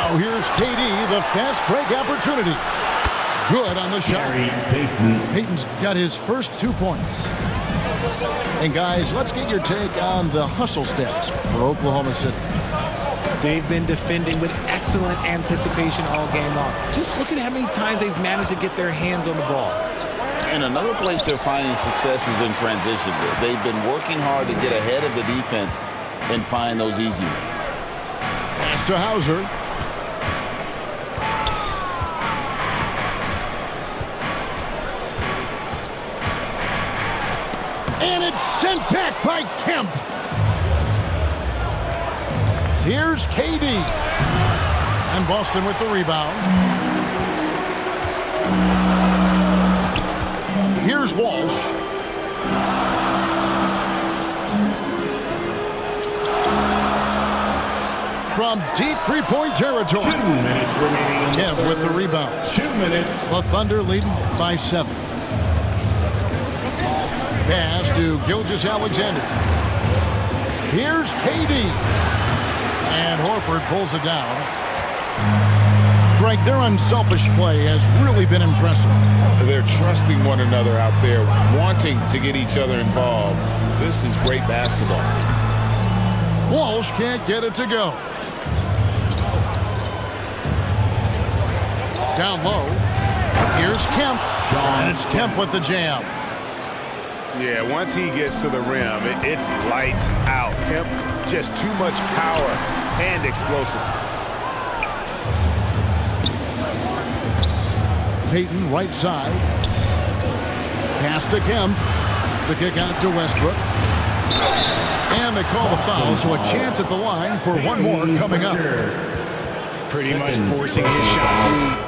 Now here's KD, the fast break opportunity. Good on the shot. Payton's got his first 2 points. And guys, let's get your take on the hustle stats for Oklahoma City. They've been defending with excellent anticipation all game long. Just look at how many times they've managed to get their hands on the ball. And another place they're finding success is in transition. They've been working hard to get ahead of the defense and find those easy ones. Pass to Hauser. And it's sent back by Kemp. Here's KD. And Boston with the rebound. Here's Walsh. From deep three-point territory. 2 minutes remaining. Kemp with the rebound. 2 minutes. The Thunder leading by 7. Pass to Gilgeous-Alexander. Here's KD. And Horford pulls it down. Greg, their unselfish play has really been impressive. They're trusting one another out there, wanting to get each other involved. This is great basketball. Walsh can't get it to go. Down low. Here's Kemp. And it's Kemp with the jam. Yeah, once he gets to the rim, it's lights out. Kemp, just too much power and explosiveness. Payton right side. Pass to Kemp. The kick out to Westbrook. And they call the foul, so a chance at the line for one more coming up. Pretty much forcing his shot.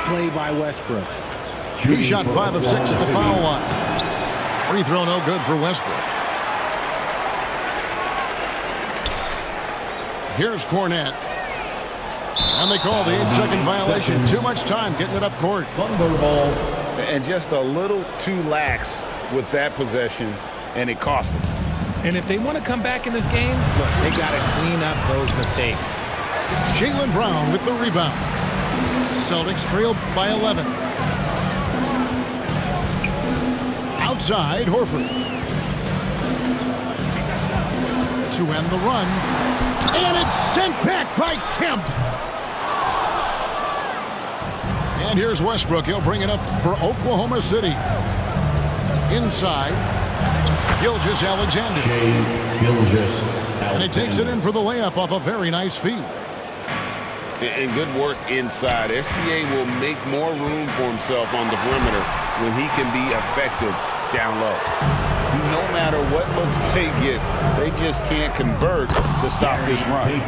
Play by Westbrook. He shot 5 of 6 at the foul line. Free throw no good for Westbrook. Here's Cornette. And they call the 8-second violation. Too much time getting it up court. And just a little too lax with that possession, and it cost them. And if they want to come back in this game, look, they got to clean up those mistakes. Jaylen Brown with the rebound. Celtics trailed by 11. Outside, Horford. To end the run. And it's sent back by Kemp. And here's Westbrook. He'll bring it up for Oklahoma City. Inside, Gilgeous-Alexander. And he takes it in for the layup off a very nice feed. And good work inside. SGA will make more room for himself on the perimeter when he can be effective down low. No matter what looks they get, they just can't convert to stop this run.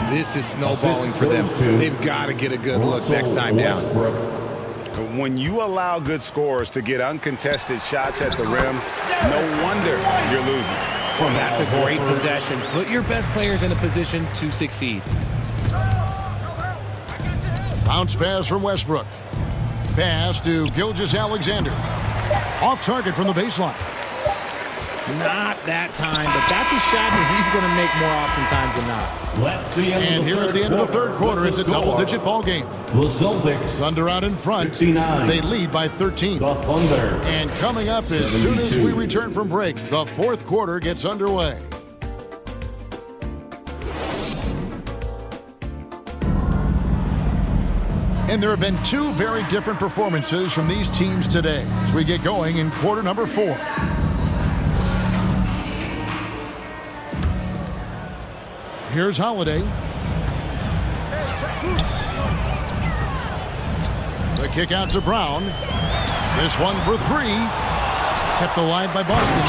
This is snowballing for them. They've got to get a good look next time down. When you allow good scorers to get uncontested shots at the rim, no wonder you're losing. Well, that's a great possession. Put your best players in a position to succeed. Bounce pass from Westbrook. Pass to Gilgeous-Alexander. Off target from the baseline. Not that time, but that's a shot that he's going to make more oftentimes than not. And here at the end of the third quarter, it's a double-digit ball game. The Celtics. Thunder out in front. 69. They lead by 13. The Thunder. And coming up as soon as we return from break, the fourth quarter gets underway. And there have been 2 very different performances from these teams today as we get going in quarter number 4. Here's Holiday. The kick out to Brown. This one for 3. Kept alive by Boston.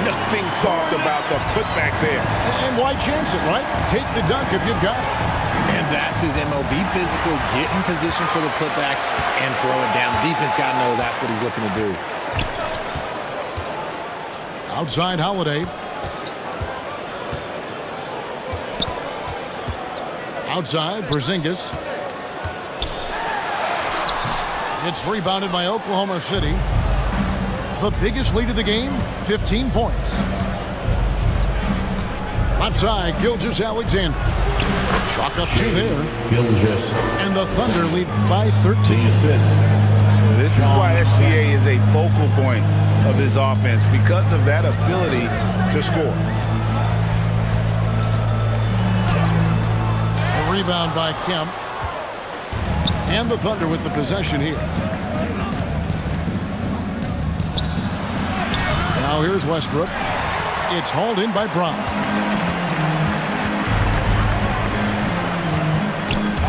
Nothing soft about the putback there. And why chance it, right? Take the dunk if you've got it. And that's his MO. Be physical, get in position for the putback, and throw it down. The defense got to know that's what he's looking to do. Outside Holiday. Outside, Porzingis. It's rebounded by Oklahoma City. The biggest lead of the game, 15 points. Left side, Gilgeous-Alexander. Chalk up 2 there. Gilgeous. And the Thunder lead by 13. The assist. This is why SGA is a focal point of this offense, because of that ability to score. A rebound by Kemp. And the Thunder with the possession here. Now here's Westbrook. It's hauled in by Brown.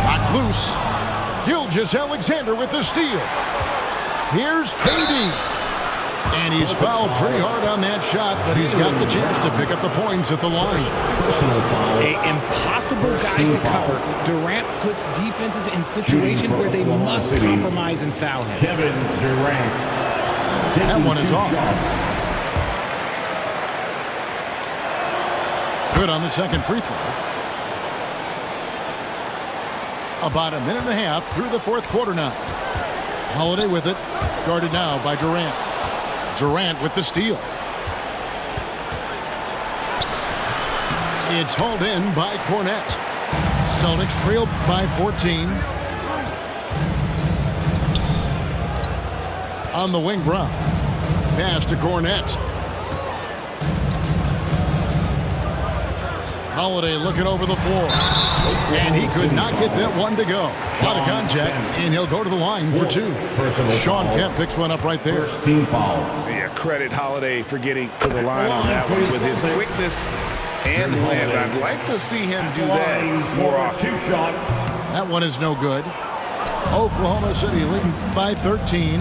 Knocked loose. Gilgeous-Alexander with the steal. Here's KD. And he's fouled pretty hard on that shot, but he's got the chance to pick up the points at the line. Personal foul. An impossible guy to cover. Durant puts defenses in situations where they must compromise and foul him. Kevin Durant. That one is off. Good on the second free throw. About a minute and a half through the fourth quarter now. Holiday with it. Guarded now by Durant. Durant with the steal. It's hauled in by Cornette. Celtics trail by 14. On the wing, Brown. Pass to Cornette. Holiday looking over the floor. And he could not get that one to go. Out of contact, and he'll go to the line for 2. Sean Kemp picks one up right there. First team foul. Yeah, credit Holiday for getting to the line on that one with his quickness and length. I'd like to see him do that more often. 2 shots. That one is no good. Oklahoma City leading by 13.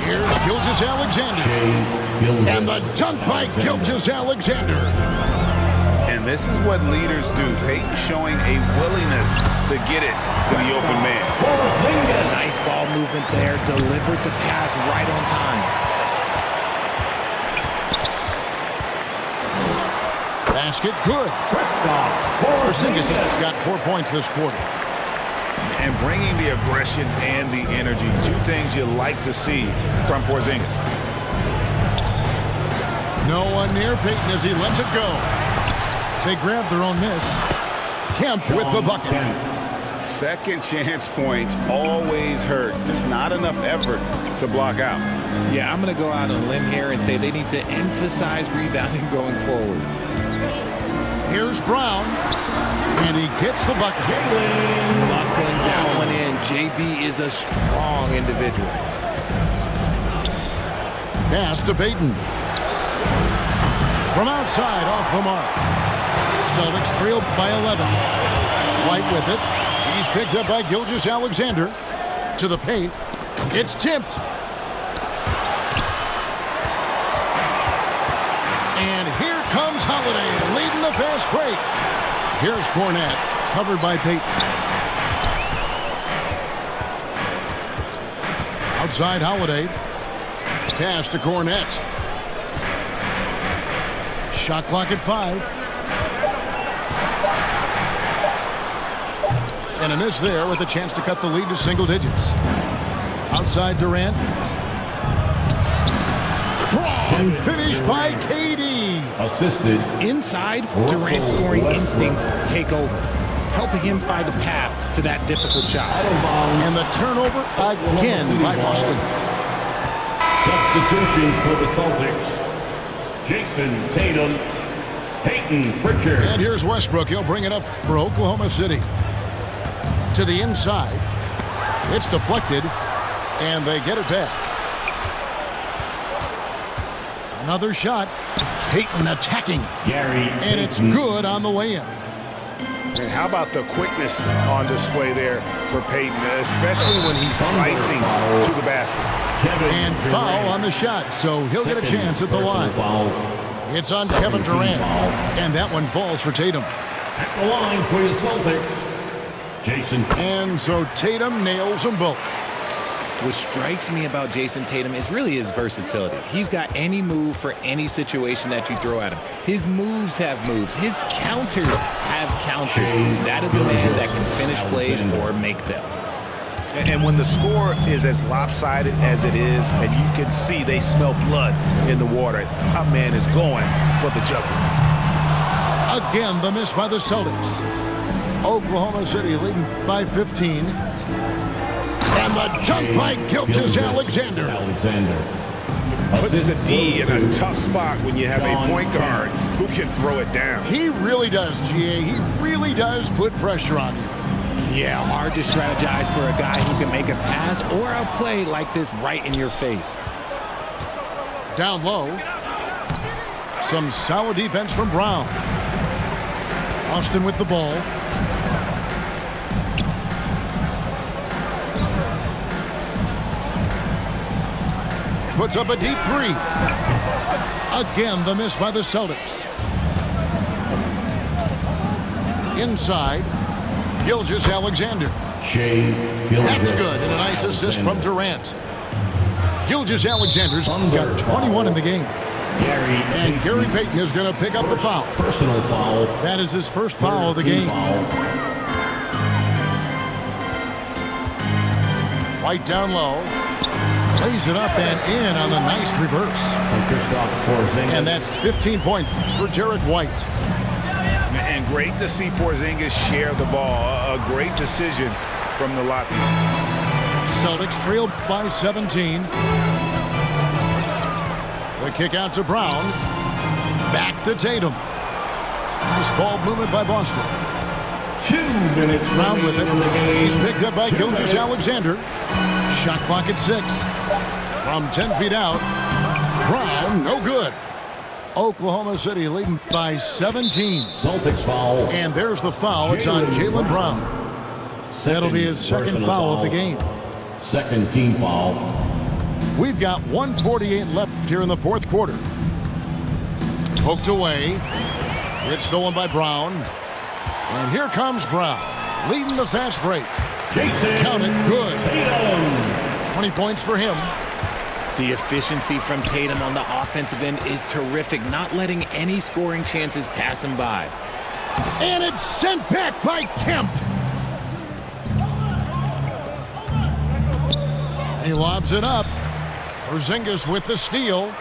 Here's Gilgeous-Alexander. And the dunk by Gilgeous-Alexander. And this is what leaders do. Peyton showing a willingness to get it to the open man. Nice ball movement there. Delivered the pass right on time. Basket good. Porzingis has got 4 points this quarter. And bringing the aggression and the energy. 2 things you like to see from Porzingis. No one near Peyton as he lets it go. They grab their own miss. Kemp with the bucket. Second chance points always hurt. Just not enough effort to block out. Yeah, I'm going to go out on a limb here and say they need to emphasize rebounding going forward. Here's Brown. And he gets the bucket. Muscling that one in. JB is a strong individual. Pass to Peyton. From outside, off the mark. Celtics trailed by 11. White with it. He's picked up by Gilgeous-Alexander. To the paint. It's tipped. And here comes Holiday leading the fast break. Here's Cornette, covered by Peyton. Outside Holiday. Pass to Cornette. Shot clock at 5. And a miss there with a chance to cut the lead to single digits. Outside Durant. Strong finish by KD. Assisted. Inside, Durant's scoring instincts take over, helping him find a path to that difficult shot. And the turnover again by Boston. Substitutions for the Celtics. Jason Tatum, Peyton Pritchard. And here's Westbrook. He'll bring it up for Oklahoma City. To the inside. It's deflected. And they get it back. Another shot. Peyton attacking. Gary And it's Payton. good on the way in. And how about the quickness on display there for Peyton, especially when he's slicing to the basket. Kevin And Durant. foul on the shot, so he'll get a Second chance at the personal line. foul. It's on Second Kevin team Durant. foul. And that one falls for Tatum. At the line for your Celtics. Jason. And so Tatum nails them both. What strikes me about Jason Tatum is really his versatility. He's got any move for any situation that you throw at him. His moves have moves. His counters have counters. That is a man that can finish plays or make them. And when the score is as lopsided as it is, and you can see they smell blood in the water, my man is going for the jugular. Again, the miss by the Celtics. Oklahoma City leading by 15. And the jump by Gilgeous-Alexander. Puts the D in a tough spot when you have a point guard who can throw it down. He really does, GA. He really does put pressure on you. Yeah, hard to strategize for a guy who can make a pass or a play like this right in your face. Down low. Some solid defense from Brown. Austin with the ball. Puts up a deep three. Again, the miss by the Celtics. Inside, Gilgeous-Alexander. That's good, and a nice assist from Durant. Gilgeous-Alexander's got 21 in the game. And Gary Payton is going to pick up the foul. Personal foul. That is his first foul of the game. White down low. Lays it up and in on the nice reverse. And that's 15 points for Jared White. And great to see Porzingis share the ball. A great decision from the Latvian. Celtics trailed by 17. The kick out to Brown. Back to Tatum. Nice ball movement by Boston. 2 minutes. Brown with it. He's picked up by Gilgeous-Alexander. Shot clock at 6. From 10 feet out. Brown, no good. Oklahoma City leading by 17. Celtics foul. And there's the foul. It's on Jaylen Brown. That'll be his second foul of the game. Second team foul. We've got 1:48 left here in the fourth quarter. Poked away. It's stolen by Brown. And here comes Brown, leading the fast break. Count it, good. 20 points for him. The efficiency from Tatum on the offensive end is terrific, not letting any scoring chances pass him by. And it's sent back by Kemp. He lobs it up. Porzingis with the steal.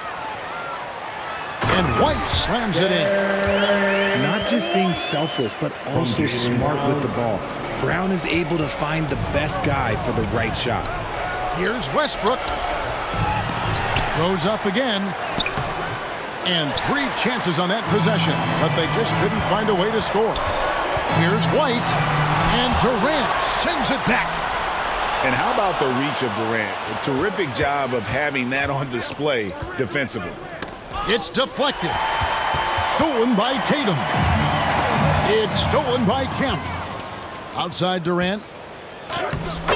And White slams it in. Not just being selfless, but also smart with the ball. Brown is able to find the best guy for the right shot. Here's Westbrook. Goes up again. And 3 chances on that possession, but they just couldn't find a way to score. Here's White. And Durant sends it back. And how about the reach of Durant? A terrific job of having that on display defensively. It's deflected. Stolen by Tatum. It's stolen by Kemp. Outside Durant.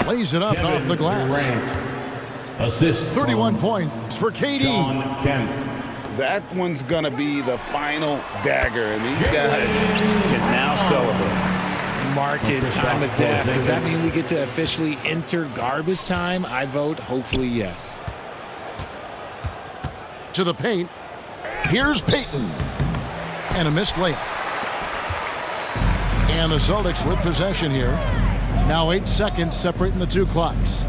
Lays it up off the glass. Durant. Assist. 31 points for KD. Shawn Kemp. That one's going to be the final dagger, and these guys can now celebrate. Mark it, time of death. Does that mean we get to officially enter garbage time? I vote hopefully yes. To the paint. Here's Payton. And a missed layup. And the Celtics with possession here. Now 8 seconds separating the 2 clocks.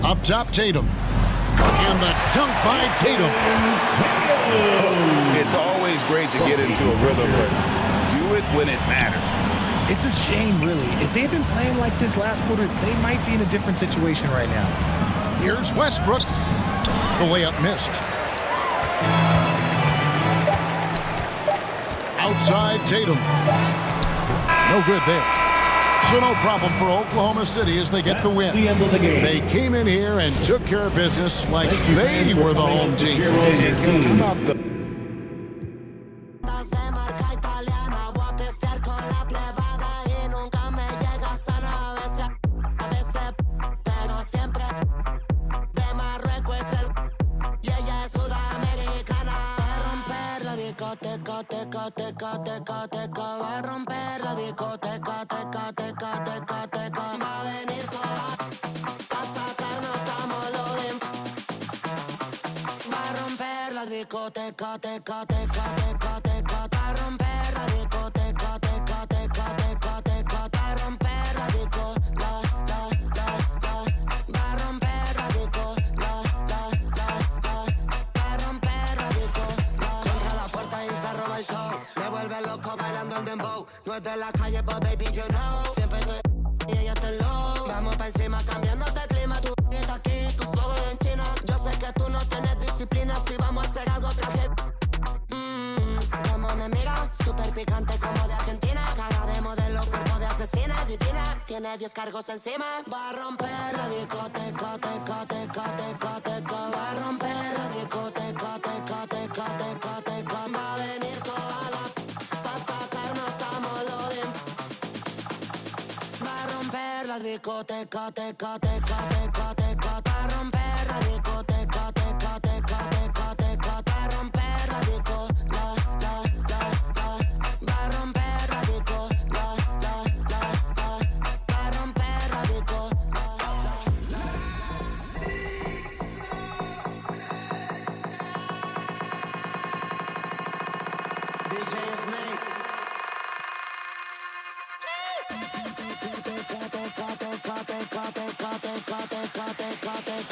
Up top, Tatum. And the dunk by Tatum. It's always great to get into a rhythm, but do it when it matters. It's a shame, really. If they had been playing like this last quarter, they might be in a different situation right now. Here's Westbrook. The layup missed. Outside Tatum. No good there. So no problem for Oklahoma City as they get the win. The end of the game. They came in here and took care of business like they were the home team. How about the discoteca discoteca, teca, teca. Va a romper la discoteca, teca, teca, teca, teca. Va a venir toda a sacarnos estamos lo de. Va a romper la discoteca, teca, teca, teca, teca. Va a romper la discoteca, teca, teca, teca, teca. Va a romper la disco, la. Va a romper la disco, la. Va a romper la disco, la. Contra la puerta y se roba el show. Me vuelve loco bailando el dembow. No es de la calle, but baby, you know. Siempre estoy y ella está low. Vamos pa' encima cambiándote el clima. Tú estás aquí, tus ojos en China. Yo sé que tú no tienes disciplina. Si vamos a hacer algo traje. Como me mira, súper picante como de Argentina. Cara de modelo, cuerpo de asesina, divina. Tiene 10 cargos encima. Va a romper la discoteca, teca, teca, teca, teca. Va a romper la discoteca, teca, teca, teca, teca. Va a venir toda la pa' sacarnos estamos lo de. Va a romper la discoteca, teca, teca, teca, teca. Va a romper la discoteca, teca, teca, teca, teca. Va a romper la disco, la. Va a romper la disco, la. Va a romper la disco, la. DJ Snake.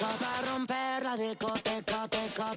Va a romper la discoteca, teca.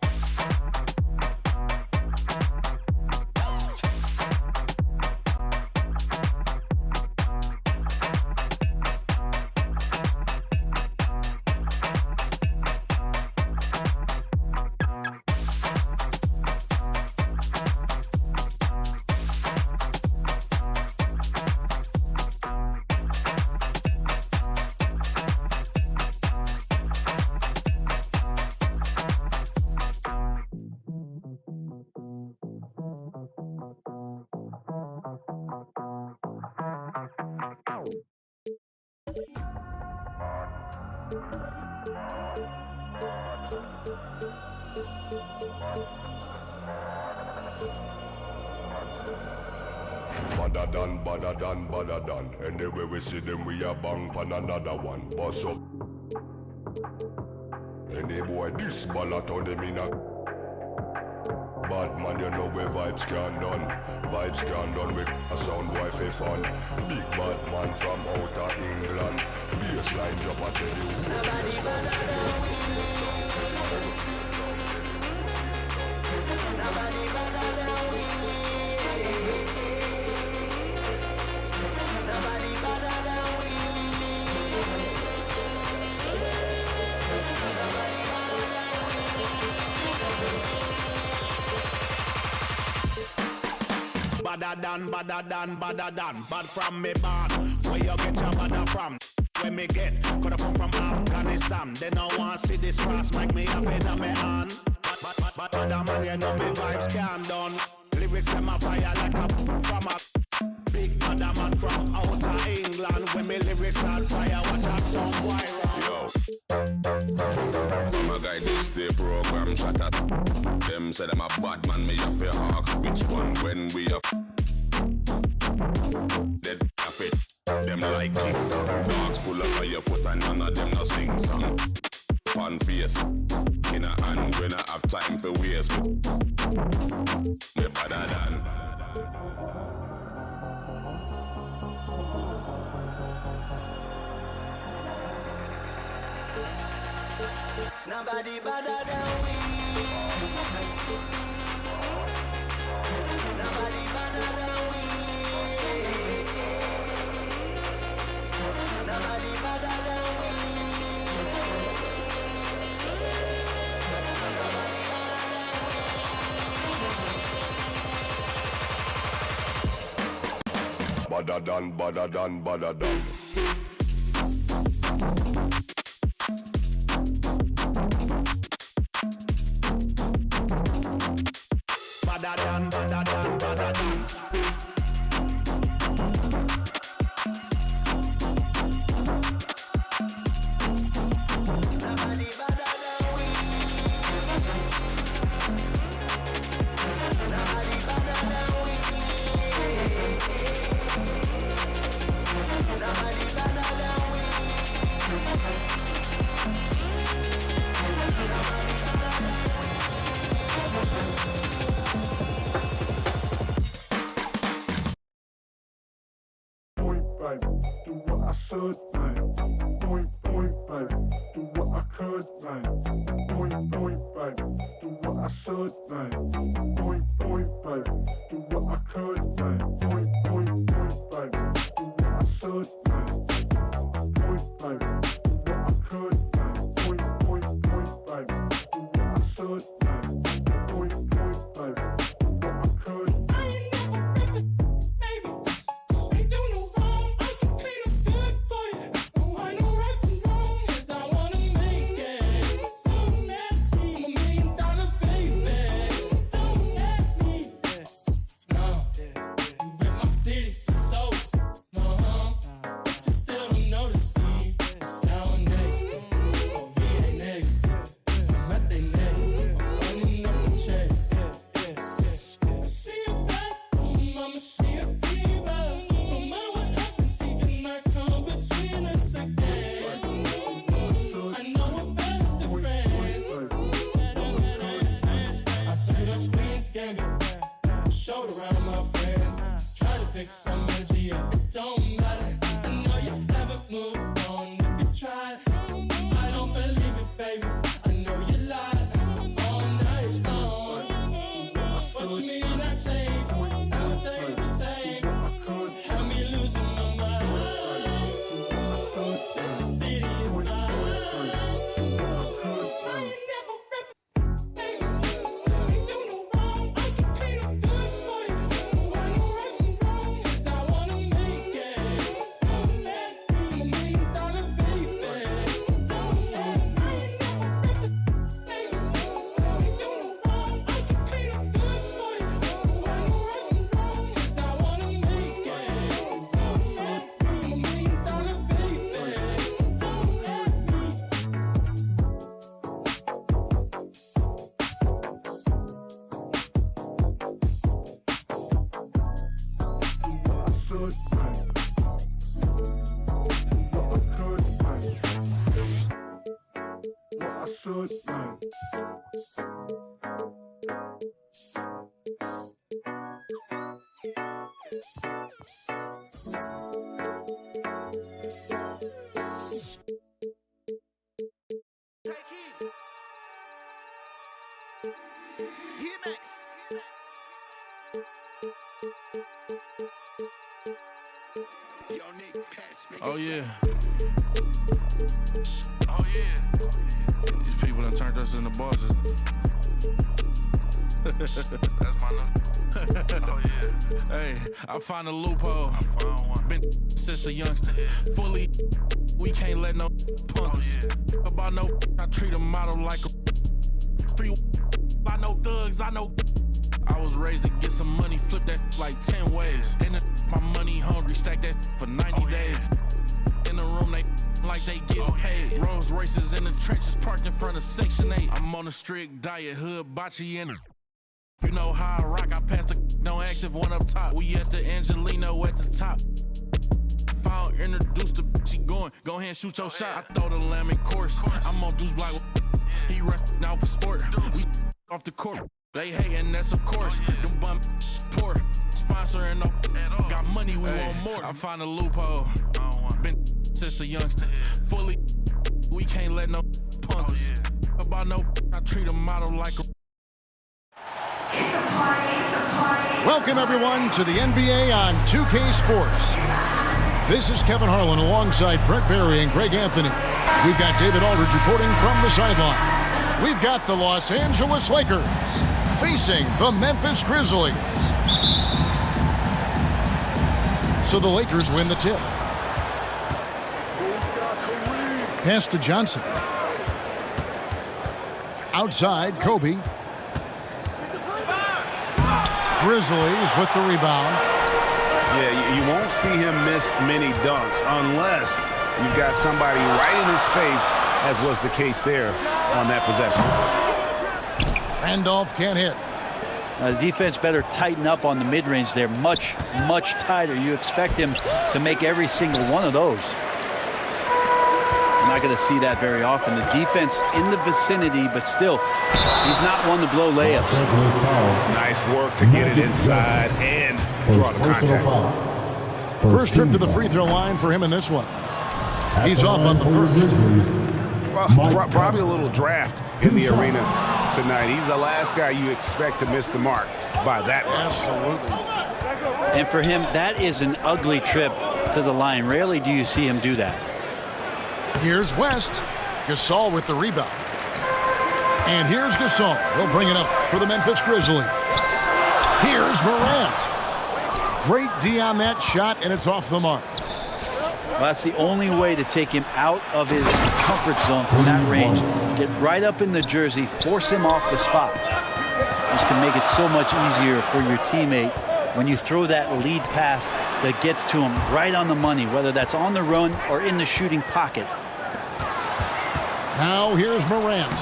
Badder than. Anyway we see them, we a bang pan another one. Boss up. Any boy this ballot on them in a. Bad man, you know where vibes can done. Vibes can done with a sound boy for fun. Big bad man from outer England. Bassline drop, I tell you. Nobody better than we. Nobody better than we. Nobody better than we. Badder than. Bad from me bad. Where you get your badder from? Where me get? Coulda come from Afghanistan. They don't want see this cross make me have it on me hand. But other man, you know me vibes can done. Lyrics them a fire like a from a big other man from outer England. When me lyrics start fire, watch a song boy run. Yo, from a guy this day program shut up. Them say them a bad man, me a fair hawk. Which one when we a dead a fit? Them like it. Dogs pull up on your foot and none of them no sing song. Fun face in a hand when I have time for waste. Me better than. Nobody better than we. Nobody better than we. Nobody better than we. Badder than. Badder than. Nobody better than we. Nobody better than we. baby. Do what I should, baby. Point, baby. Do what I could, baby. Point, baby. Do what I should, baby. Point, baby. Do what I could, baby. Point, baby. Do what I should, baby. Point, baby. Do what I could, baby. Point, baby. Do what I should, baby. Point, baby. Do what I could. Oh yeah. Oh yeah. These people done turned us into bosses. That's my new. Oh yeah. Hey, I find a loophole. Been since a youngster. Fully, we can't let no punk us. About no, I treat a model like a. I know thugs, I know. I was raised to get some money, flip that like 10 ways. In the, my money hungry, stack that for 90 days. In the room, they like they getting paid. Rolls Royces in the trenches, parked in front of Section 8. I'm on a strict diet, hood, bocce in it. You know how I rock, I pass the don't ask if one up top. We at the Angelino at the top. Found introduced the she going, go ahead and shoot your shot. I throw the lamb in course, I'm on Deuce Block. He run now for sport. We off the court. They hating, that's of course. Them bum poor. Sponsoring no. Got money, we want more. I find a loophole. Been since a youngster. Fully, we can't let no punk us. About no, I treat a model like a. It's a party, it's a party. Welcome, everyone, to the NBA on 2K Sports. This is Kevin Harlan alongside Brent Barry and Greg Anthony. We've got David Aldridge reporting from the sideline. We've got the Los Angeles Lakers facing the Memphis Grizzlies. So the Lakers win the tip. Pass to Johnson. Outside, Kobe. Grizzlies with the rebound. Yeah, you won't see him miss many dunks unless you've got somebody right in his face, as was the case there on that possession. Randolph can't hit. The defense better tighten up on the mid-range. They're much, much tighter. You expect him to make every single one of those. You're not going to see that very often. The defense in the vicinity, but still, he's not one to blow layups. Nice work to get it inside and draw the contact. First trip to the free throw line for him in this one. He's off on the first. Well, probably a little draft in the arena tonight. He's the last guy you expect to miss the mark by that much. Absolutely. And for him, that is an ugly trip to the line. Rarely do you see him do that. Here's West. Gasol with the rebound. And here's Gasol. He'll bring it up for the Memphis Grizzlies. Here's Morant. Great D on that shot, and it's off the mark. Well, that's the only way to take him out of his comfort zone from that range. Get right up in the jersey, force him off the spot. This can make it so much easier for your teammate when you throw that lead pass that gets to him right on the money, whether that's on the run or in the shooting pocket. Now here's Morant.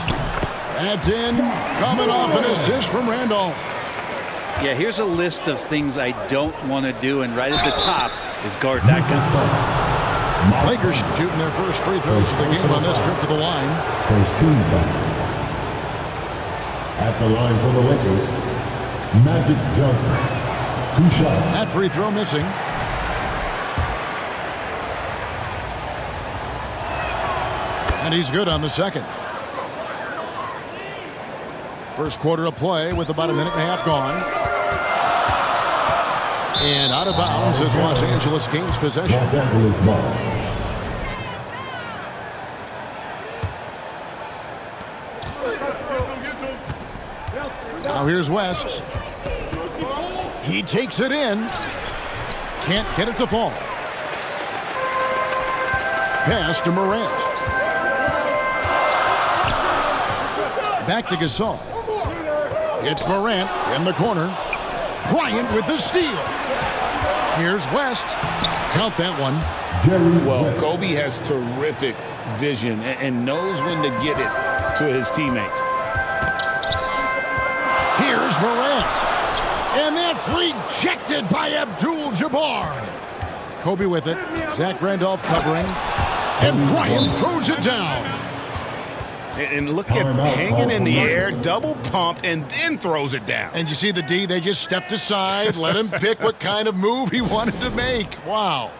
That's in, coming off an assist from Randolph. Yeah, here's a list of things I don't want to do, and right at the top is guard that guy. Lakers shooting their first free throws of the game on this trip to the line. First team foul. At the line for the Lakers, Magic Johnson. 2 shots. That free throw missing. And he's good on the second. First quarter of play with about a minute and a half gone. And out of bounds as Los Angeles gains possession. Los Angeles ball. Now here's West. He takes it in. Can't get it to fall. Pass to Morant. Back to Gasol. It's Morant in the corner. Bryant with the steal. Here's West. Count that one. Well, Kobe has terrific vision and knows when to get it to his teammates. Here's Morant. And that's rejected by Abdul-Jabbar. Kobe with it. Zach Randolph covering. And Bryant throws it down. And look at hanging in the air, double pumped, and then throws it down. And you see the D, they just stepped aside, let him pick what kind of move he wanted to make. Wow.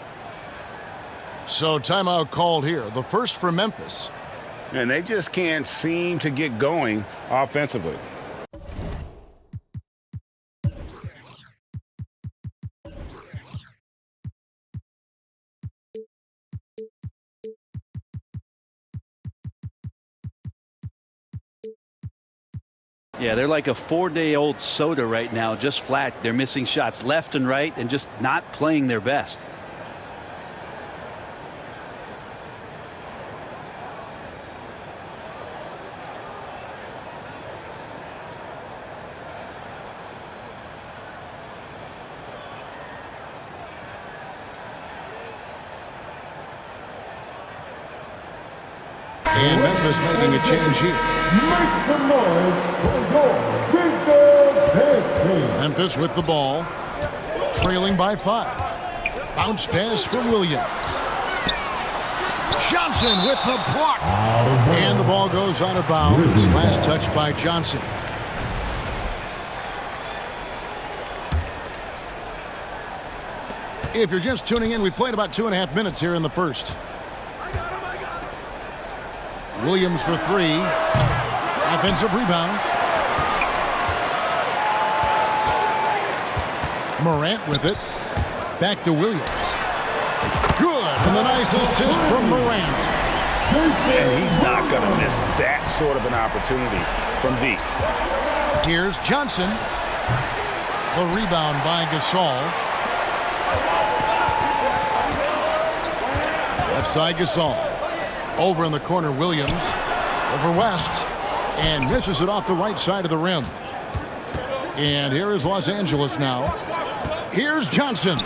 So timeout called here. The first for Memphis. And they just can't seem to get going offensively. Yeah, they're like a 4-day-old soda right now, just flat. They're missing shots left and right and just not playing their best. And Memphis making a change here. Make some noise for your Grizzlies head team. Memphis with the ball. Trailing by 5. Bounce pass for Williams. Johnson with the block. And the ball goes out of bounds. Last touch by Johnson. If you're just tuning in, we played about 2.5 minutes here in the first. Williams for 3. Offensive rebound. Morant with it. Back to Williams. Good. And the nice assist from Morant. And he's not going to miss that sort of an opportunity from deep. Here's Johnson. The rebound by Gasol. Left side Gasol. Over in the corner, Williams. Over West. And misses it off the right side of the rim. And here is Los Angeles now. Here's Johnson.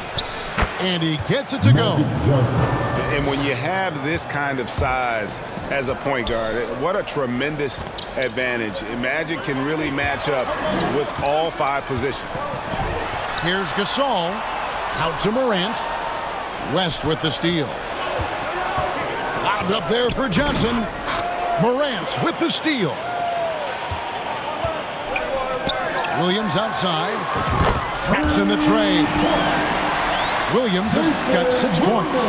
And he gets it to go. And when you have this kind of size as a point guard, what a tremendous advantage. Magic can really match up with all 5 positions. Here's Gasol. Out to Morant. West with the steal. Lobbed up there for Johnson. Morant with the steal. Williams outside. Traps in the trade. Williams has got 6 points.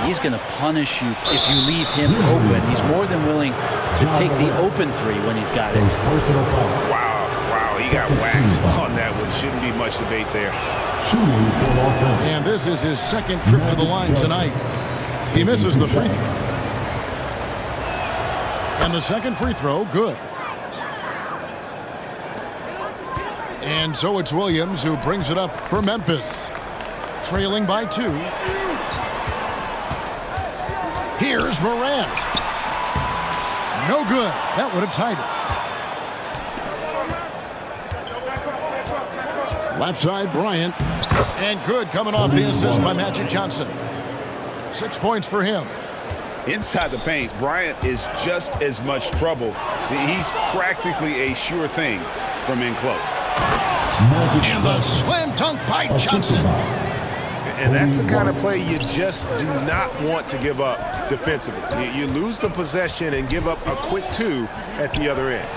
He's going to punish you if you leave him open. He's more than willing to take the open three when he's got it. Wow, he got whacked on that one. Shouldn't be much debate there. And this is his second trip to the line tonight. He misses the free throw. And the second free throw, good. And so it's Williams who brings it up for Memphis. Trailing by 2. Here's Morant. No good. That would have tied it. Left side, Bryant. And good coming off the assist by Magic Johnson. 6 points for him. Inside the paint, Bryant is just as much trouble. He's practically a sure thing from in close. And the slam dunk by Johnson. And that's the kind of play you just do not want to give up defensively. You lose the possession and give up a quick 2 at the other end.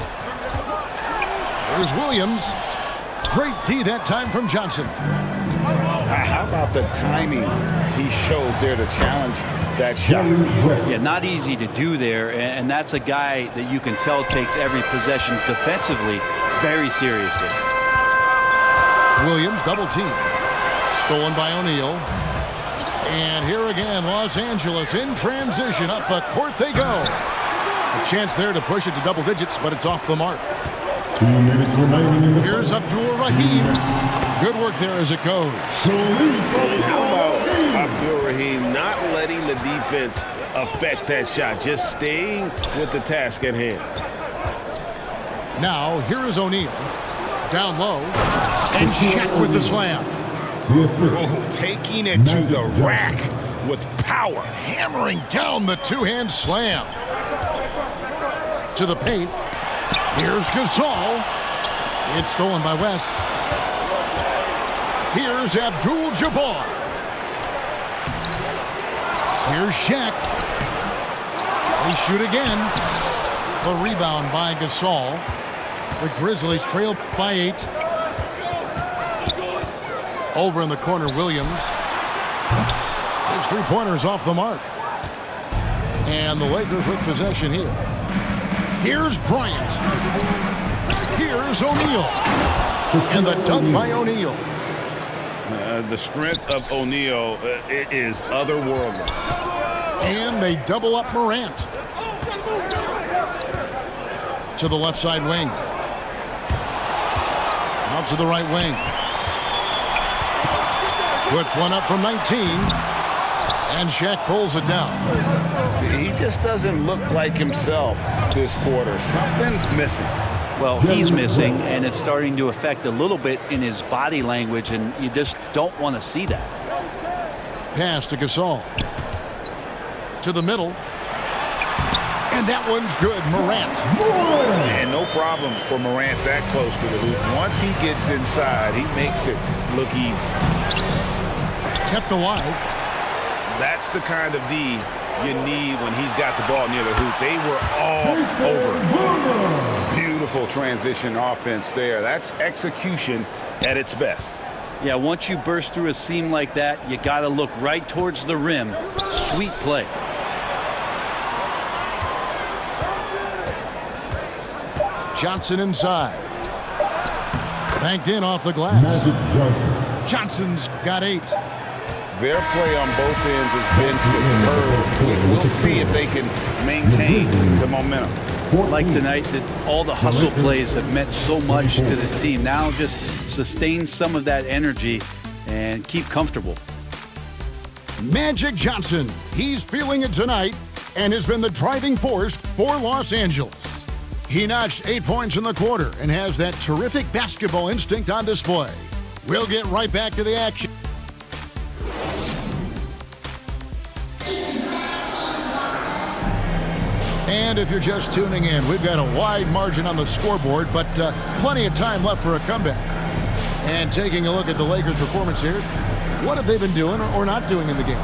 Here's Williams. Great D that time from Johnson. How about the timing he shows there to challenge that shot? Yeah, not easy to do there, and that's a guy that you can tell takes every possession defensively very seriously. Williams double team. Stolen by O'Neal. And here again, Los Angeles in transition. Up the court they go. A chance there to push it to double digits, but it's off the mark. 2 minutes remaining. Here's Abdul Rahim. Good work there as it goes. How about Abdul Rahim not letting the defense affect that shot, just staying with the task at hand. Now, here is O'Neal. Down low. And Shaq with the slam. Oh, taking it to the rack with power. Hammering down the two-hand slam. To the paint. Here's Gasol. It's stolen by West. Here's Abdul-Jabbar. Here's Shaq. They shoot again. A rebound by Gasol. The Grizzlies trail by 8. Over in the corner, Williams. His 3-pointers off the mark. And the Lakers with possession here. Here's Bryant. Here's O'Neal. And the dunk by O'Neal. The strength of O'Neal is otherworldly. And they double up Morant. To the left side wing. Out to the right wing. Puts one up from 19. And Shaq pulls it down. He just doesn't look like himself this quarter. Something's missing. Well, he's missing, and it's starting to affect a little bit in his body language, and you just don't want to see that. Pass to Gasol. To the middle. And that one's good. Morant. And no problem for Morant that close to the hoop. Once he gets inside, he makes it look easy. Kept alive. That's the kind of D you need when he's got the ball near the hoop. They were all over. Beautiful transition offense there. That's execution at its best. Yeah, once you burst through a seam like that, you got to look right towards the rim. Sweet play. Johnson inside. Banked in off the glass. Johnson's got 8. Their play on both ends has been superb. We'll see if they can maintain the momentum. Like tonight, that all the hustle plays have meant so much to this team. Now just sustain some of that energy and keep comfortable. Magic Johnson. He's feeling it tonight and has been the driving force for Los Angeles. He notched 8 points in the quarter and has that terrific basketball instinct on display. We'll get right back to the action. And if you're just tuning in, we've got a wide margin on the scoreboard, but plenty of time left for a comeback. And taking a look at the Lakers' performance here, what have they been doing or not doing in the game?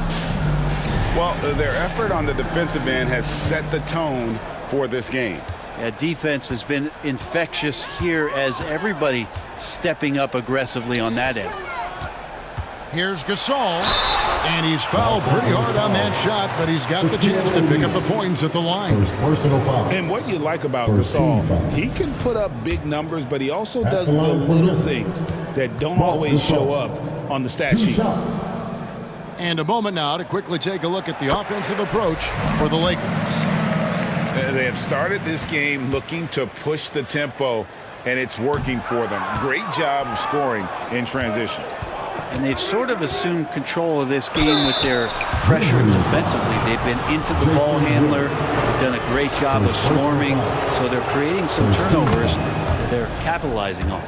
Well, their effort on the defensive end has set the tone for this game. Yeah, defense has been infectious here as everybody stepping up aggressively on that end. Here's Gasol, and he's fouled pretty hard on that shot, but he's got the chance to pick up the points at the line. And what you like about Gasol, he can put up big numbers, but he also does the little things that don't always show up on the stat sheet. And a moment now to quickly take a look at the offensive approach for the Lakers. They have started this game looking to push the tempo, and it's working for them. Great job of scoring in transition. And they've sort of assumed control of this game with their pressure defensively. They've been into the ball handler, they've done a great job of swarming, so they're creating some turnovers that they're capitalizing on.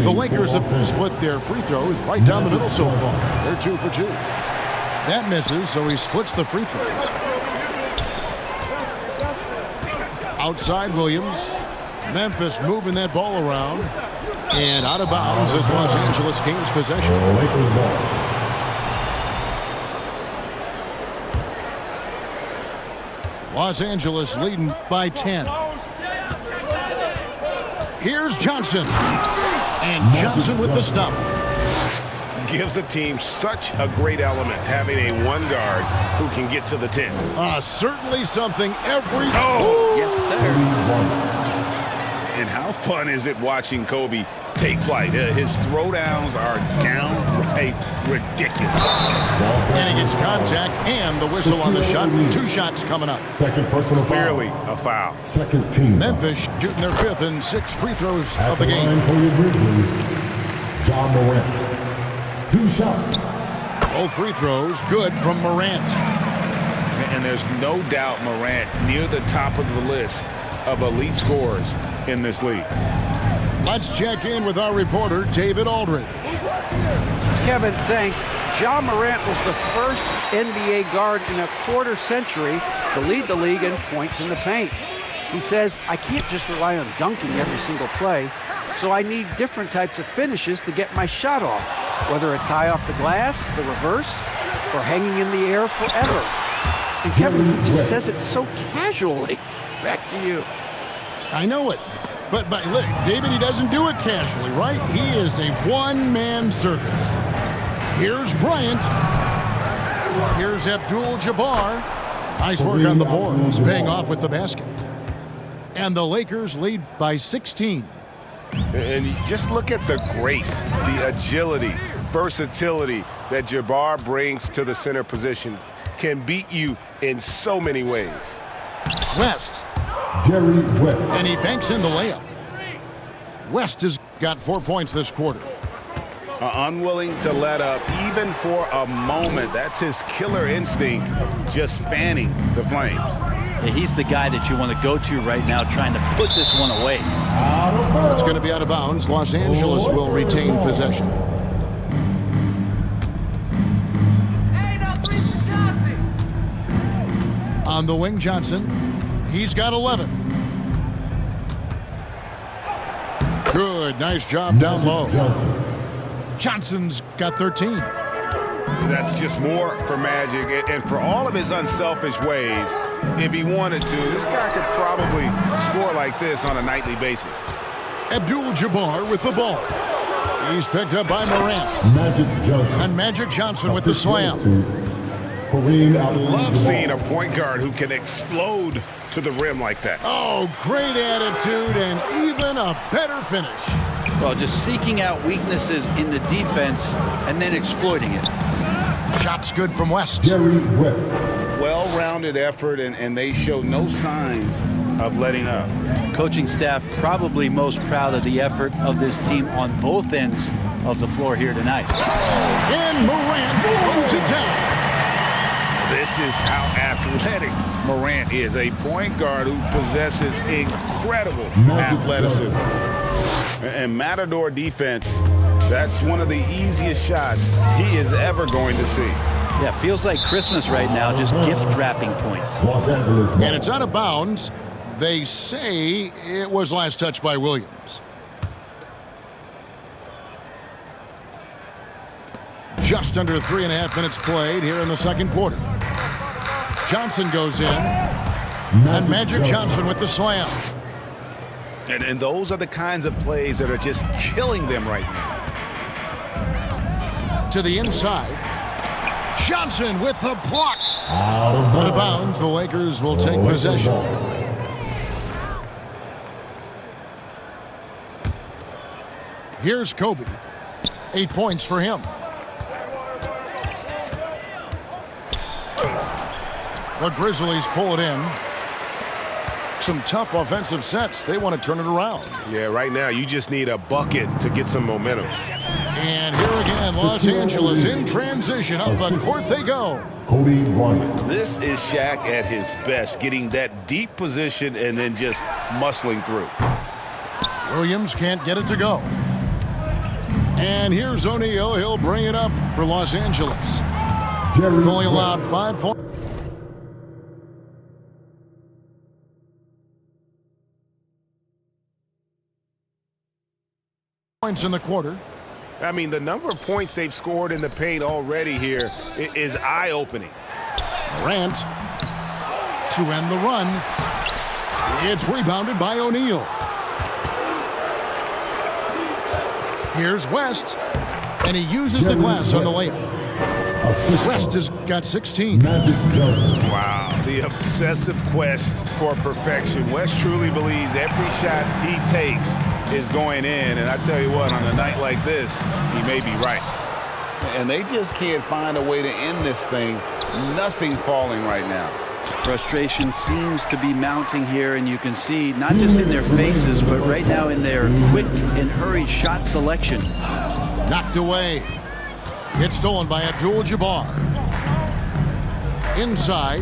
The Lakers have split their free throws right down the middle so far. They're 2 for 2. That misses, so he splits the free throws. Outside Williams. Memphis moving that ball around. And out of bounds as Los Angeles gains possession. Los Angeles leading by 10. Here's Johnson. And Johnson with the stuff. Gives the team such a great element having a one guard who can get to the 10. Certainly something every... Oh! Yes, sir. And how fun is it watching Kobe take flight? His throwdowns are downright ridiculous. And he gets contact and the whistle on the shot. 2 shots coming up. Second personal Clearly foul. a foul. Second team. Memphis shooting their 5th and 6th free throws of the game. For your Grizzlies, John Morant. 2 shots. Both free throws good from Morant. And there's no doubt Morant near the top of the list of elite scorers in this league. Let's check in with our reporter, David Aldridge. Kevin, thanks. Ja Morant was the first NBA guard in a quarter century to lead the league in points in the paint. He says, I can't just rely on dunking every single play, so I need different types of finishes to get my shot off, whether it's high off the glass, the reverse, or hanging in the air forever. And Kevin, he just says it so casually. Back to you. I know it. But look, David, he doesn't do it casually, right? He is a one-man circus. Here's Bryant. Here's Abdul-Jabbar. Nice work on the boards, paying off with the basket. And the Lakers lead by 16. And you just look at the grace, the agility, versatility that Jabbar brings to the center position. Can beat you in so many ways. West. Jerry West. And he banks in the layup. West has got 4 points this quarter. Unwilling to let up even for a moment. That's his killer instinct, just fanning the flames. Yeah, he's the guy that you want to go to right now, trying to put this one away. It's going to be out of bounds. Los Angeles will retain possession. On the wing, Johnson. He's got 11. Good, nice job down low. Johnson's got 13. That's just more for Magic. And for all of his unselfish ways, if he wanted to, this guy could probably score like this on a nightly basis. Abdul-Jabbar with the ball. He's picked up by Morant. Magic Johnson. And Magic Johnson with the slam. Love seeing a point guard who can explode to the rim like that. Oh, great attitude and even a better finish. Well, just seeking out weaknesses in the defense and then exploiting it. Shots good from West. Jerry West. Well-rounded effort, and they show no signs of letting up. Coaching staff probably most proud of the effort of this team on both ends of the floor here tonight. And Morant throws it down. This is how athletic Morant is, a point guard who possesses incredible athleticism. And Matador defense, that's one of the easiest shots he is ever going to see. Yeah, feels like Christmas right now, just gift wrapping points. And it's out of bounds. They say it was last touched by Williams. Just under 3.5 minutes played here in the second quarter. Johnson goes in. And Magic Johnson with the slam. And those are the kinds of plays that are just killing them right now. to the inside. Johnson with the block. Out of bounds. The Lakers will take possession. Here's Kobe. 8 points for him. The Grizzlies pull it in. Some tough offensive sets. They want to turn it around. Yeah, right now you just need a bucket to get some momentum. And here again, Los Angeles in transition. Up the court they go. Kobe Bryant. This is Shaq at his best, getting that deep position and then just muscling through. Williams can't get it to go. And here's O'Neal. He'll bring it up for Los Angeles. Only allowed 5 points. In the quarter. I mean, the number of points they've scored in the paint already here is eye-opening. Morant to end the run. It's rebounded by O'Neal. Here's West, and he uses the glass on the layup. West has got 16. Wow, the obsessive quest for perfection. West truly believes every shot he takes is going in, and I tell you what, on a night like this, he may be right. And they just can't find a way to end this thing. Nothing falling right now. Frustration seems to be mounting here, and you can see not just in their faces, but right now in their quick and hurried shot selection. Knocked away. It's stolen by Abdul-Jabbar. Inside.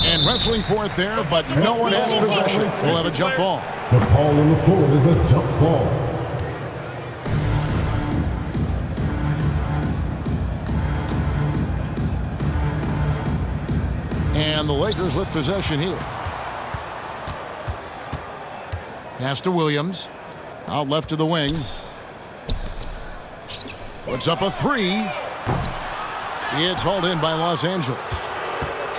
And wrestling for it there, but no one has possession. We'll have a jump ball. The ball on the floor is a jump ball. And the Lakers with possession here. Pass to Williams. Out left to the wing. Puts up a three. It's hauled in by Los Angeles.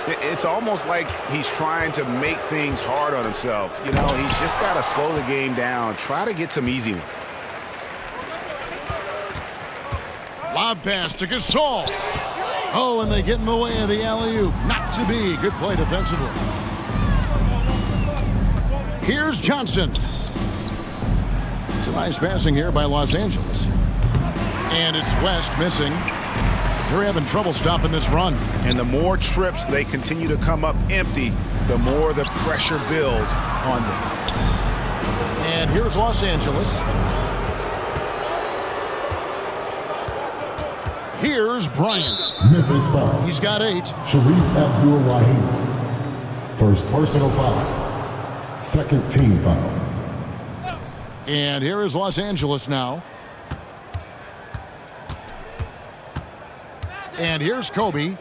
It's almost like he's trying to make things hard on himself. You know, he's just got to slow the game down. Try to get some easy ones. Lob pass to Gasol. Oh, and they get in the way of the alley-oop. Not to be. Good play defensively. Here's Johnson. It's a nice passing here by Los Angeles. And it's West missing. They're having trouble stopping this run. And the more trips they continue to come up empty, the more the pressure builds on them. And here's Los Angeles. Here's Bryant. Memphis foul. He's got 8. Shareef Abdul-Rahim. First personal foul. Second team foul. And here is Los Angeles now. And here's Kobe.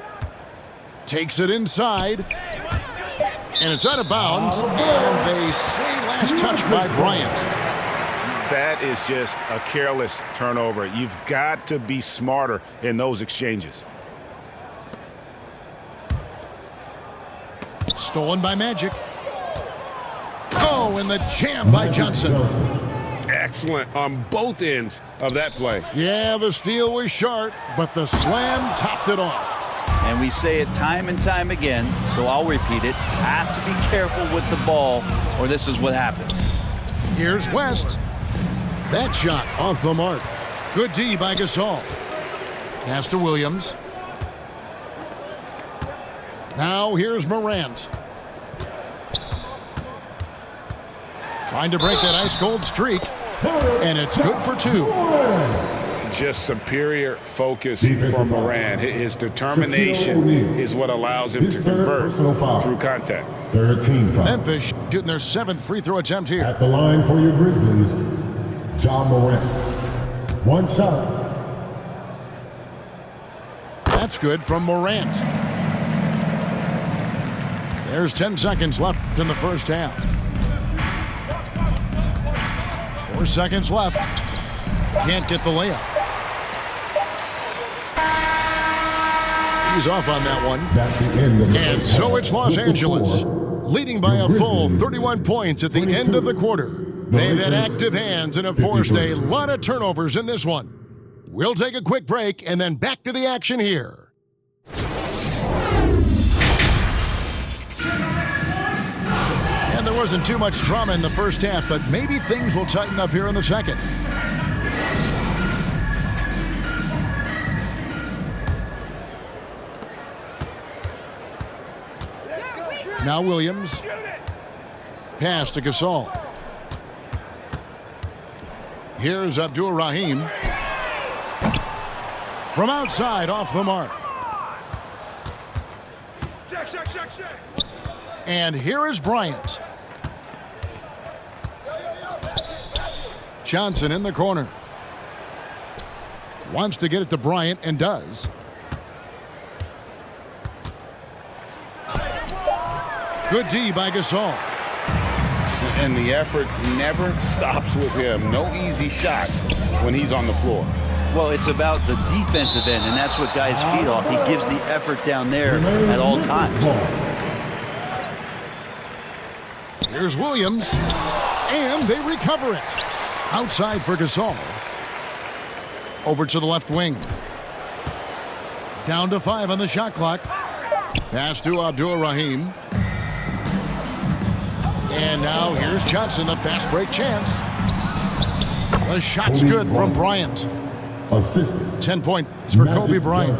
Takes it inside. And it's out of bounds. And they say last touch by Bryant. That is just a careless turnover. You've got to be smarter in those exchanges. Stolen by Magic. Oh, and the jam by Johnson. Excellent on both ends of that play. Yeah, the steal was sharp, but the slam topped it off. And we say it time and time again, so I'll repeat it. Have to be careful with the ball, or this is what happens. Here's West. That shot off the mark. Good D by Gasol. Pass to Williams. Now here's Morant. Trying to break that ice-cold streak. And it's good for 2. Just superior focus from Morant. His determination is what allows him to convert through contact. Third team foul. Memphis shooting their 7th free throw attempt here. At the line for your Grizzlies, John Morant. One shot. That's good from Morant. There's 10 seconds left in the first half. 4 seconds left. Can't get the layup. He's off on that one. That's the end of the and first so half. it's Los Angeles, leading by a full 31 points at the end of the quarter. They've had active hands and have forced a lot of turnovers in this one. We'll take a quick break and then back to the action here. And there wasn't too much drama in the first half, but maybe things will tighten up here in the second. Now Williams. Pass to Gasol. Here's Abdul Rahim. From outside, off the mark. And here is Bryant. Johnson in the corner. Wants to get it to Bryant and does. Good D by Gasol. And the effort never stops with him. No easy shots when he's on the floor. Well, it's about the defensive end, and that's what guys feed off. He gives the effort down there at all times. Here's Williams, and they recover it. Outside for Gasol. Over to the left wing. Down to 5 on the shot clock. Pass to Abdul Rahim. And now here's Johnson, a fast break chance. The shot's good from Bryant. 10 points for Kobe Bryant.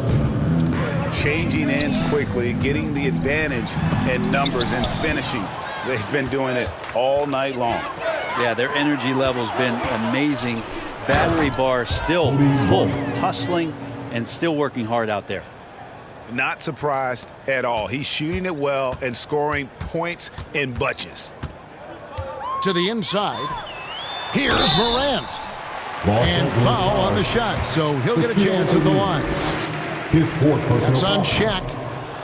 Changing ends quickly, getting the advantage in numbers and finishing. They've been doing it all night long. Yeah, their energy level's been amazing. Battery bar still full, hustling and still working hard out there. Not surprised at all. He's shooting it well and scoring points in bunches. To the inside. Here's Morant. And foul on the shot, so he'll get a chance at the line. That's on Shaq.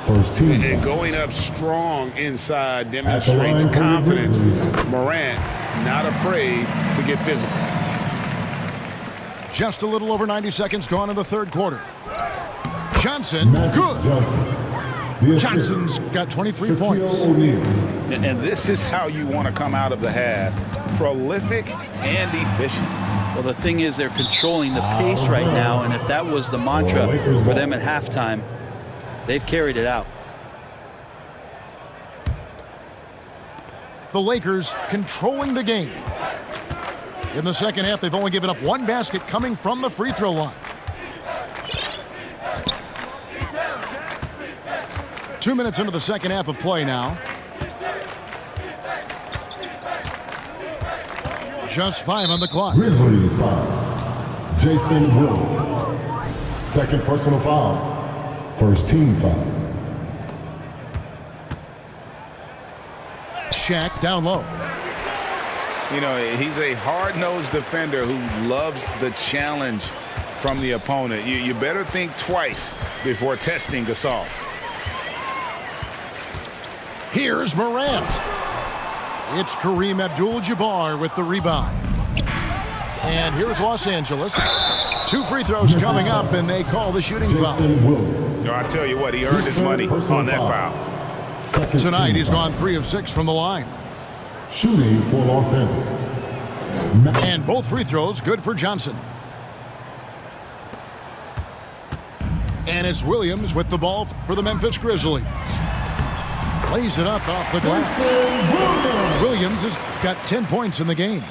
First team. And going up strong inside demonstrates confidence. Morant not afraid to get physical. Just a little over 90 seconds gone in the third quarter. Johnson, good. Johnson's got 23 points. And this is how you want to come out of the half. Prolific and efficient. Well, the thing is they're controlling the pace right now, and if that was the mantra for them at halftime, they've carried it out. The Lakers controlling the game. In the second half, they've only given up one basket coming from the free throw line. 2 minutes into the second half of play now. Just 5 on the clock. Grizzlies foul. Jason Williams. Second personal foul. First team foul. Shaq down low. You know, he's a hard-nosed defender who loves the challenge from the opponent. You better think twice before testing Gasol. Here's Morant. It's Kareem Abdul-Jabbar with the rebound. And here's Los Angeles. 2 free throws coming up, and they call the shooting foul. I tell you what, he earned his money on that foul. Tonight, he's gone 3 of 6 from the line. Shooting for Los Angeles. And both free throws good for Johnson. And it's Williams with the ball for the Memphis Grizzlies. Lays it up off the glass. Williams has got 10 points in the game.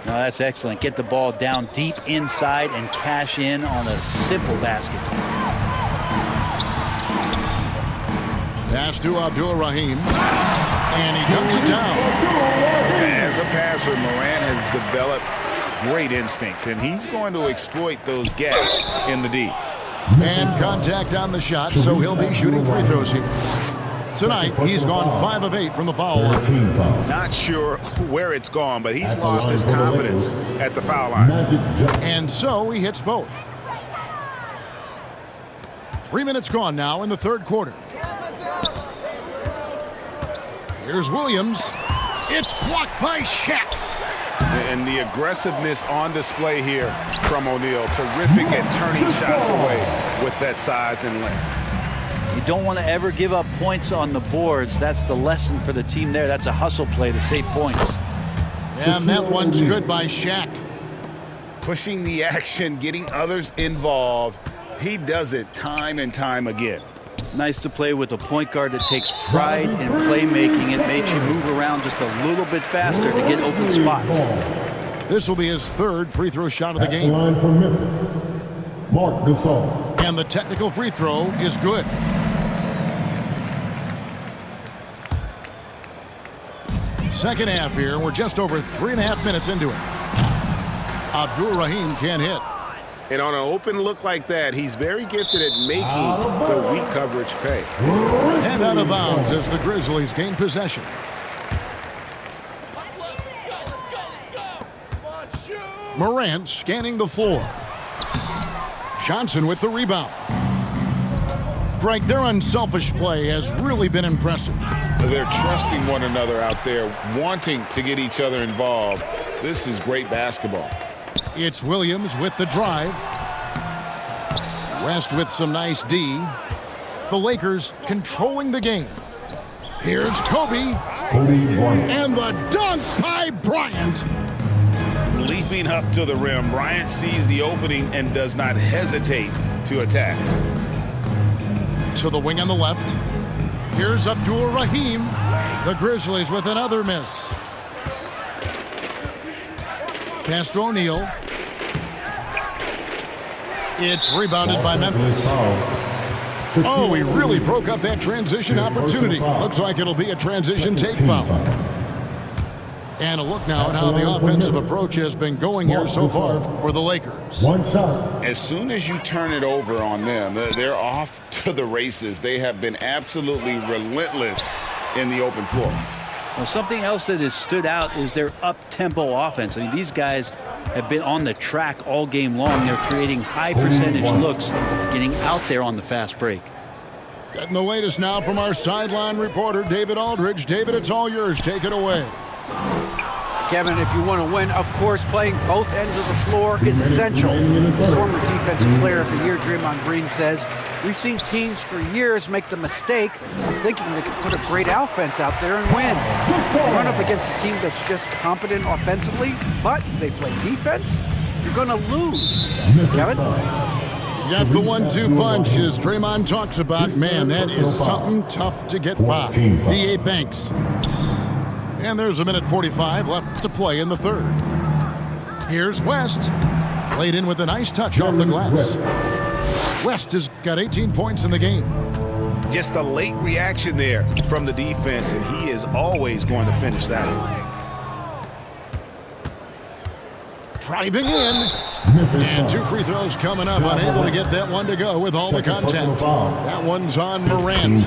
No, that's excellent. Get the ball down deep inside and cash in on a simple basket. Pass to Abdul Rahim. And he dumps it down. As a passer, Morant has developed great instincts, and he's going to exploit those gaps in the D. And contact on the shot, so he'll be shooting free throws here. Tonight, he's gone 5 of 8 from the foul line. Not sure where it's gone, but he's lost his confidence at the foul line. And so he hits both. 3 minutes gone now in the third quarter. Here's Williams. It's blocked by Shaq. And the aggressiveness on display here from O'Neal. Terrific at turning shots away with that size and length. You don't want to ever give up points on the boards. That's the lesson for the team there. That's a hustle play to save points. And that one's good by Shaq. pushing the action, getting others involved. He does it time and time again. Nice to play with a point guard that takes pride in playmaking. It makes you move around just a little bit faster to get open spots. This will be his third free throw shot of the game. Line for Memphis, Marc Gasol. And the technical free throw is good. Second half here. We're just over 3.5 minutes into it. Abdur-Rahim can't hit. And on an open look like that, he's very gifted at making the weak coverage pay. And out of bounds as the Grizzlies gain possession. Morant scanning the floor. Johnson with the rebound. Greg, their unselfish play has really been impressive. They're trusting one another out there, wanting to get each other involved. This is great basketball. It's Williams with the drive. West with some nice D. The Lakers controlling the game. Here's Kobe. And the dunk by Bryant. Leaping up to the rim, Bryant sees the opening and does not hesitate to attack. To the wing on the left. Here's Abdur-Rahim. The Grizzlies with another miss. Pass to O'Neal. It's rebounded by Memphis. Oh, he really broke up that transition opportunity. Looks like it'll be a transition take foul. And a look now at how the offensive approach has been going here so far for the Lakers. One shot. As soon as you turn it over on them, they're off to the races. They have been absolutely relentless in the open floor. Well, something else that has stood out is their up-tempo offense. I mean, these guys have been on the track all game long. They're creating high-percentage looks, getting out there on the fast break. Getting the latest now from our sideline reporter, David Aldridge. David, it's all yours. Take it away. Kevin, if you want to win, of course, playing both ends of the floor is essential. Former Defensive Player of the Year Draymond Green says, we've seen teams for years make the mistake of thinking they could put a great offense out there and win. You run up against a team that's just competent offensively, but they play defense, you're going to lose. Kevin? Got the 1-2 punch as Draymond talks about. Man, that is something tough to get by. DA thanks. And there's a minute 45 left to play in the third. Here's West. Laid in with a nice touch off the glass. West has got 18 points in the game. Just a late reaction there from the defense, and he is always going to finish that. Driving in. And 2 free throws coming up. Unable to get that one to go with all the contact. That one's on Morant.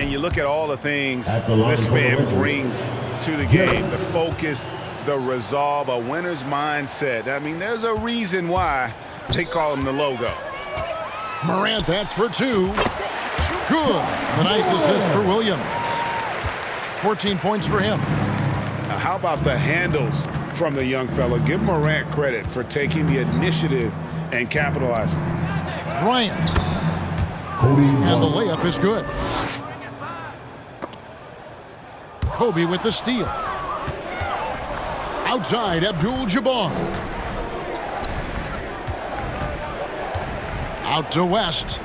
And you look at all the things this man brings to the game. The focus, the resolve, a winner's mindset. I mean, there's a reason why they call him the logo. Morant, that's for 2. Good. The nice assist for Williams. 14 points for him. Now, how about the handles from the young fella? Give Morant credit for taking the initiative and capitalizing. Bryant. And the layup is good. Kobe with the steal. Outside, Abdul-Jabbar. Out to West.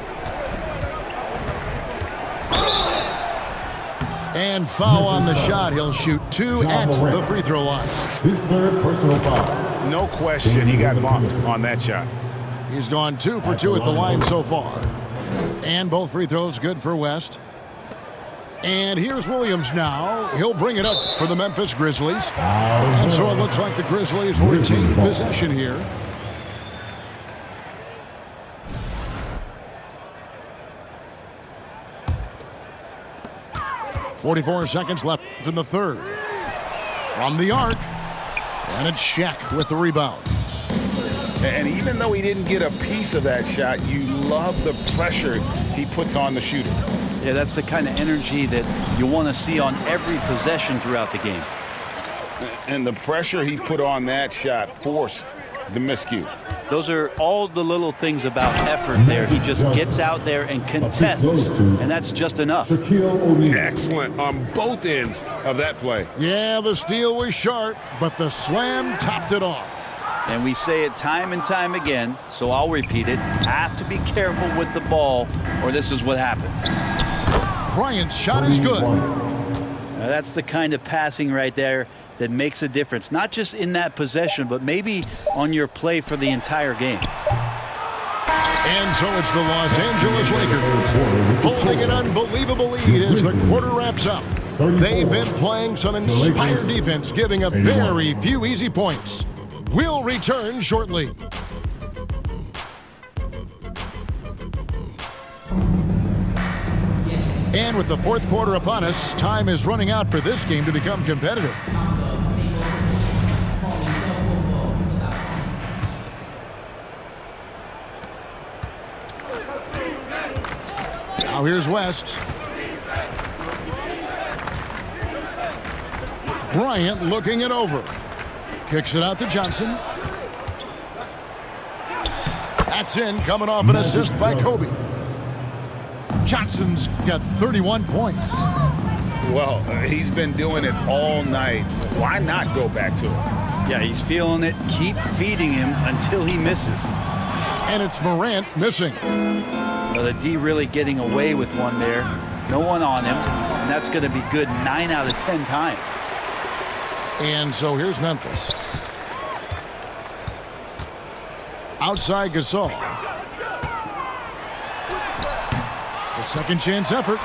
And foul on the shot. He'll shoot 2 at the free throw line. His third personal foul. No question, he got bumped on that shot. He's gone 2 for 2 at the line so far. And both free throws good for West. And here's Williams now. He'll bring it up for the Memphis Grizzlies. And so it looks like the Grizzlies will retain possession here. .44 seconds left in the third. From the arc. And it's Shaq with the rebound. And even though he didn't get a piece of that shot, you love the pressure he puts on the shooter. Yeah, that's the kind of energy that you want to see on every possession throughout the game. And the pressure he put on that shot forced the miscue. Those are all the little things about effort there. He just gets out there and contests, and that's just enough. Excellent on both ends of that play. Yeah, the steal was sharp, but the slam topped it off. And we say it time and time again, so I'll repeat it. Have to be careful with the ball, or this is what happens. Bryant's shot is good. Now that's the kind of passing right there that makes a difference, not just in that possession, but maybe on your play for the entire game. And so it's the Los Angeles Lakers holding an unbelievable lead as the quarter wraps up. They've been playing some inspired defense, giving up very few easy points. We'll return shortly. And with the fourth quarter upon us, time is running out for this game to become competitive. Now here's West. Bryant looking it over. Kicks it out to Johnson. That's in, coming off an assist by Kobe. Johnson's got 31 points. Well, he's been doing it all night. Why not go back to it? Yeah, he's feeling it. Keep feeding him until he misses. And it's Morant missing. Well, the D really getting away with one there. No one on him. And that's going to be good 9 out of 10 times. And so here's Memphis. Outside Gasol. The second chance effort.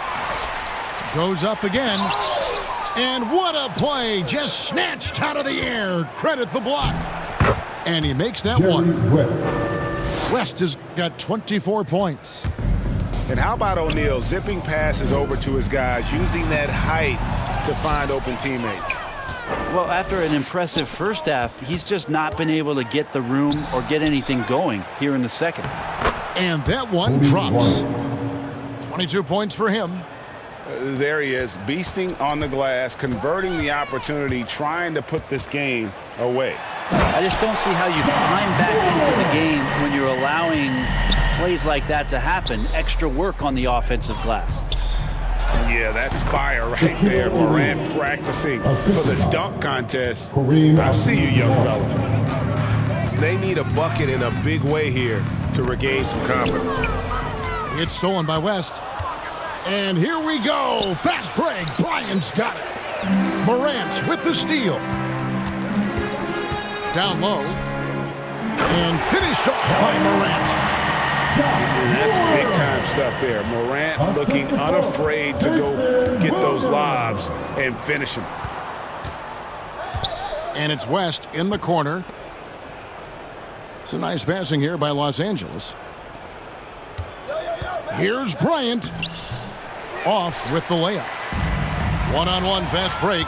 Goes up again. And what a play. Just snatched out of the air. Credit the block. And he makes that one. West has got 24 points. And how about O'Neal zipping passes over to his guys, using that height to find open teammates? Well, after an impressive first half, he's just not been able to get the room or get anything going here in the second. And that one drops. 22 points for him. There he is, beasting on the glass, converting the opportunity, trying to put this game away. I just don't see how you climb back into the game when you're allowing plays like that to happen. Extra work on the offensive glass. Yeah, that's fire right there. Morant practicing for the dunk contest. I see you, young fella. They need a bucket in a big way here to regain some confidence. It's stolen by West. And here we go. Fast break. Bryant's got it. Morant with the steal. Down low. And finished off by Morant. And that's big-time stuff there. Morant looking unafraid to go get those lobs and finish them. And it's West in the corner. It's a nice passing here by Los Angeles. Here's Bryant. Off with the layup. One-on-one fast break.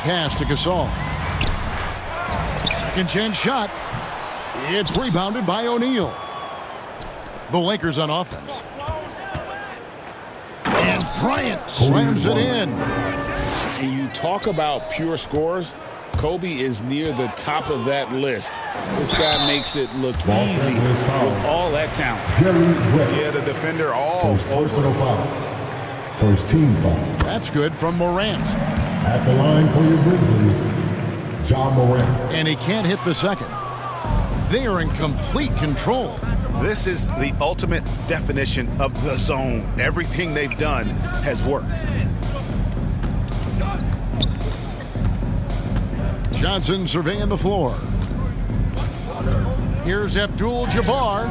Pass to Gasol. Second chance shot. It's rebounded by O'Neal. The Lakers on offense. And Bryant slams it in. And you talk about pure scores, Kobe is near the top of that list. This guy makes it look easy with all that talent. Yeah, the defender all over. First team foul. That's good from Morant. At the line for your Grizzlies, John Morant. And he can't hit the second. They are in complete control. This is the ultimate definition of the zone. Everything they've done has worked. Johnson surveying the floor. Here's Abdul-Jabbar.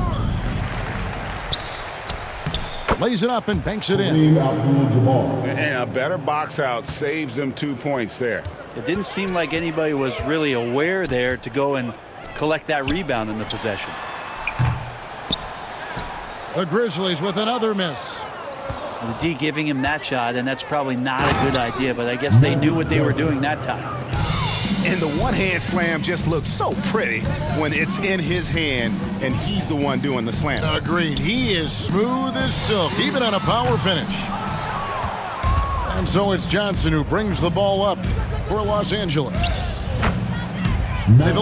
Lays it up and banks it in. And a better box out saves them 2 points there. It didn't seem like anybody was really aware there to go and collect that rebound in the possession. The Grizzlies with another miss. The D giving him that shot, and that's probably not a good idea, but I guess they knew what they were doing that time. And the one-hand slam just looks so pretty when it's in his hand and he's the one doing the slam. Agreed. He is smooth as silk, even on a power finish. And so it's Johnson who brings the ball up for Los Angeles. They've